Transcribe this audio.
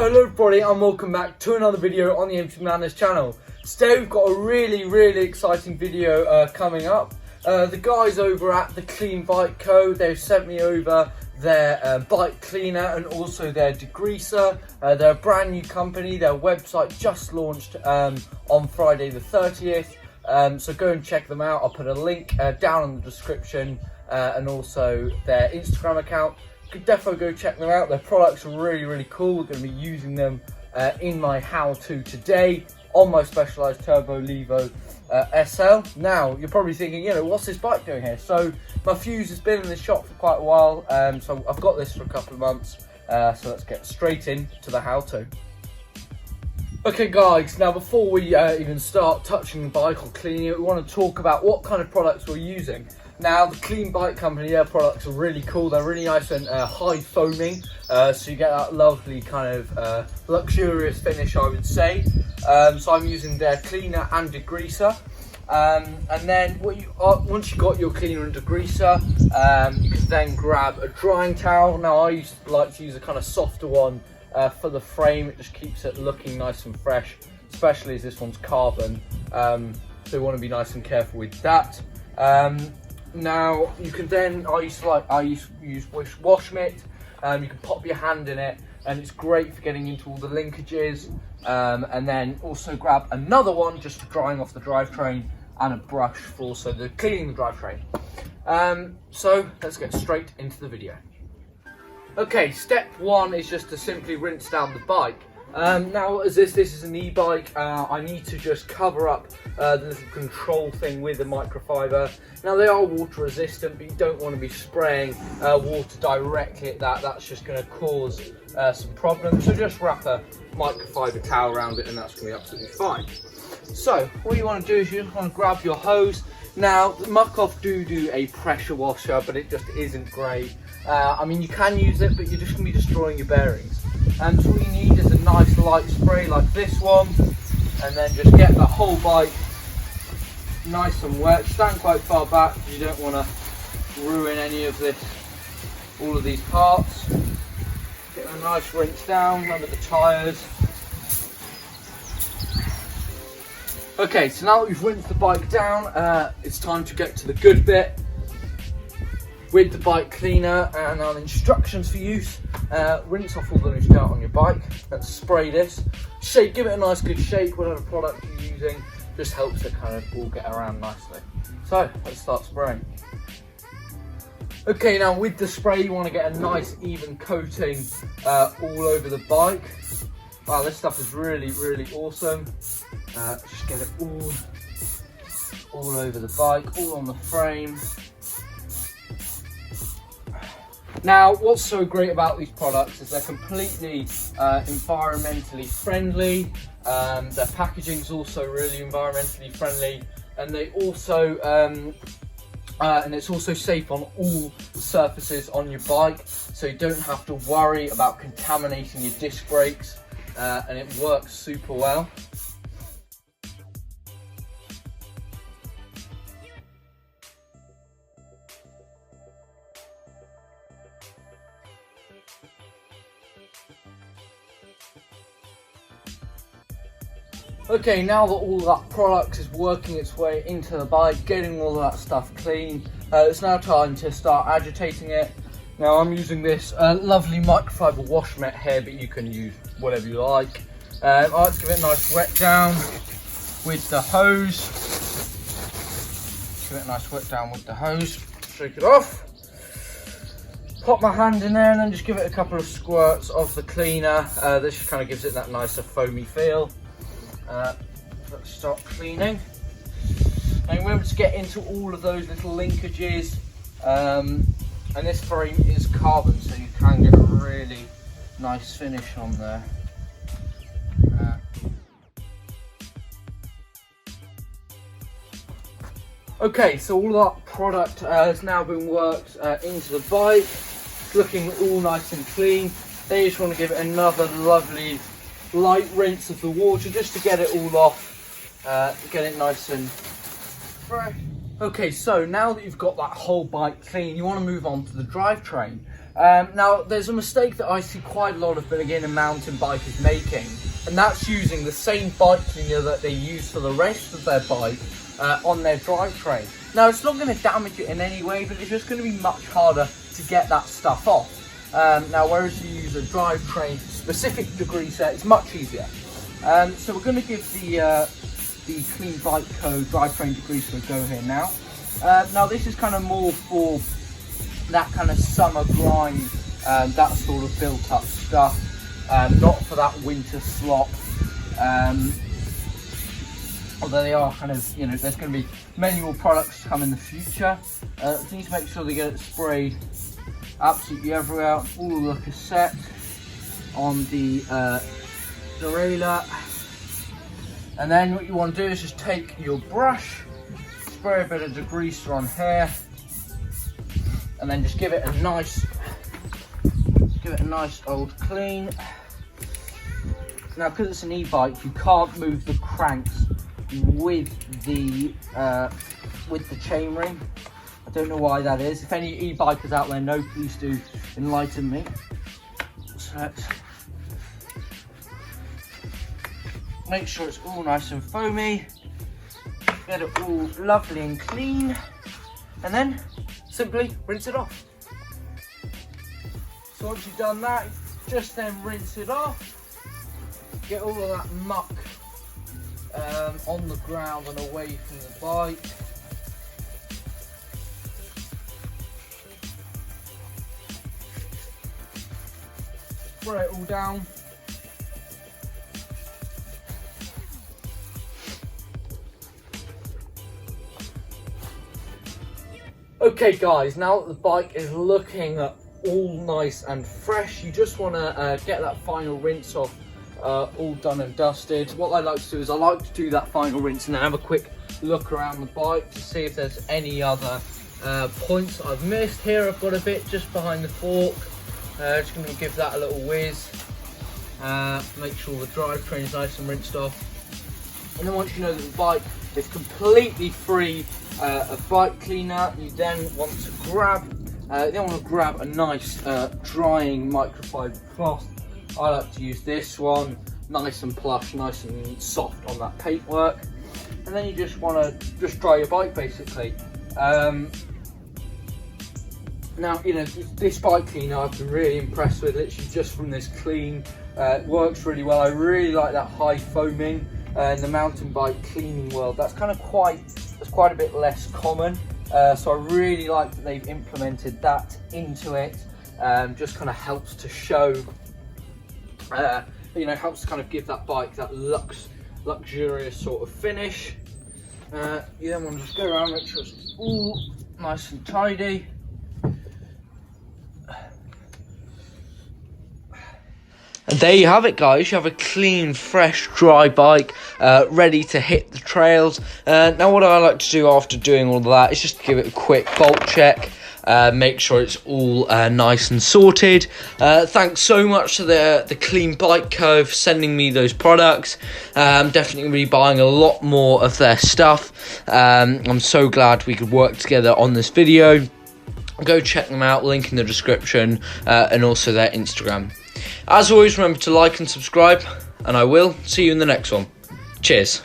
Hello everybody and welcome back to another video on the MTB channel. Today we've got a really exciting video coming up. The guys over at the Clean Bike Co, they've sent me over their bike cleaner and also their degreaser. They're a brand new company. Their website just launched on Friday the 30th. So go and check them out. I'll put a link down in the description and also their Instagram account. You could definitely go check them out. Their products are really cool. We're going to be using them in my how-to today on my Specialized Turbo Levo SL. Now, you're probably thinking, you know, what's this bike doing here? So, my fuse has been in the shop for quite a while, so I've got this for a couple of months. So let's get straight into the how-to. Okay guys, now before we even start touching the bike or cleaning it, we want to talk about what kind of products we're using. Now, the Clean Bike Company, their products are really cool. They're really nice and high foaming, so you get that lovely kind of luxurious finish, I would say. So I'm using their cleaner and degreaser. And then once you've got your cleaner and degreaser, you can then grab a drying towel. Now, I like to use a kind of softer one for the frame. It just keeps it looking nice and fresh, especially as this one's carbon. So you want to be nice and careful with that. Now you can then, I used to use wash mitt. You can pop your hand in it and it's great for getting into all the linkages. And then also grab another one just for drying off the drivetrain and a brush for also the cleaning the drivetrain. So let's get straight into the video. Okay, step one is just to simply rinse down the bike. Now, as this is an e-bike, I need to just cover up the little control thing with the microfiber. Now, they are water resistant, but you don't want to be spraying water directly at that. That's just going to cause some problems. So just wrap a microfiber towel around it and that's going to be absolutely fine. So what you want to do is you just want to grab your hose. Now, the Muck-Off do a pressure washer, but it just isn't great. I mean, you can use it, but you're just going to be destroying your bearings. And so all you need is a nice light spray like this one, and then just get the whole bike nice and wet. Stand quite far back because you don't want to ruin any of this, all of these parts. Get a nice rinse down under the tyres. Okay, so now that we've rinsed the bike down, it's time to get to the good bit with the bike cleaner and our instructions for use. Rinse off all the loose dirt on your bike. Let's spray this. Shake, give it a nice good shake. Whatever product you're using just helps it kind of all get around nicely. So let's start spraying. Okay, now with the spray you want to get a nice even coating all over the bike. Wow, this stuff is really awesome. Just get it all over the bike, all on the frame. Now, what's so great about these products is they're completely environmentally friendly. Their packaging is also really environmentally friendly, and they also and it's also safe on all surfaces on your bike, so you don't have to worry about contaminating your disc brakes, and it works super well. Okay, now that all that product is working its way into the bike, getting all that stuff clean, it's now time to start agitating it. Now I'm using this lovely microfiber wash mitt here, but you can use whatever you like. I like to give it a nice wet down with the hose. Give it a nice wet down with the hose, shake it off. Pop my hand in there and then just give it a couple of squirts of the cleaner. This just kind of gives it that nicer foamy feel. Let's start cleaning. And remember to get into all of those little linkages. And this frame is carbon, so you can get a really nice finish on there. Okay, so all that product has now been worked into the bike. It's looking all nice and clean. Then you just want to give it another lovely light rinse of the water just to get it all off, get it nice and fresh. Okay, so now that you've got that whole bike clean, you want to move on to the drivetrain. Now, there's a mistake that I see quite a lot of beginner mountain bikers making, and that's using the same bike cleaner that they use for the rest of their bike on their drivetrain. Now, it's not going to damage it in any way, but it's just going to be much harder to get that stuff off. Now, whereas you use a drivetrain specific degreaser, it's much easier. So we're going to give the Clean Bike Co drivetrain degreaser a go here now. Now, this is kind of more for that kind of summer grind, that sort of built up stuff, not for that winter slop. Although they are kind of, you know, there's going to be many more products to come in the future. Please make sure they get it sprayed absolutely everywhere, all of the cassette, on the derailleur. And then what you want to do is just take your brush, spray a bit of degreaser on here, and then just give it a nice old clean. Now, because it's an e-bike, you can't move the cranks with the chainring. I don't know why that is. If any e-bikers out there know, please do enlighten me. So make sure it's all nice and foamy. Get it all lovely and clean, and then simply rinse it off. So once you've done that, just then rinse it off. Get all of that muck on the ground and away from the bike. Spray it all down. Okay guys, now that the bike is looking all nice and fresh, you just want to get that final rinse off all done and dusted. What I like to do is I like to do that final rinse and then have a quick look around the bike to see if there's any other points I've missed. Here I've got a bit just behind the fork. Just going to give that a little whiz. Make sure the drivetrain is nice and rinsed off. And then once you know that the bike is completely free of bike cleaner, you then want to grab a nice drying microfiber cloth. I like to use this one, nice and plush, nice and soft on that paintwork. And then you just want to dry your bike basically. Now, you know, this bike cleaner I've been really impressed with, literally just from this clean. It works really well. I really like that high foaming in the mountain bike cleaning world. That's quite a bit less common. So I really like that they've implemented that into it. Just kind of helps to show, you know, helps to kind of give that bike that luxurious sort of finish. You then want to just go around, make sure it's all nice and tidy. And there you have it guys, you have a clean, fresh, dry bike ready to hit the trails. Now what I like to do after doing all of that is just give it a quick bolt check, make sure it's all nice and sorted. Thanks so much to the Clean Bike Co for sending me those products. I'm definitely going to be buying a lot more of their stuff. I'm so glad we could work together on this video. Go check them out, link in the description, and also their Instagram. As always, remember to like and subscribe, and I will see you in the next one. Cheers.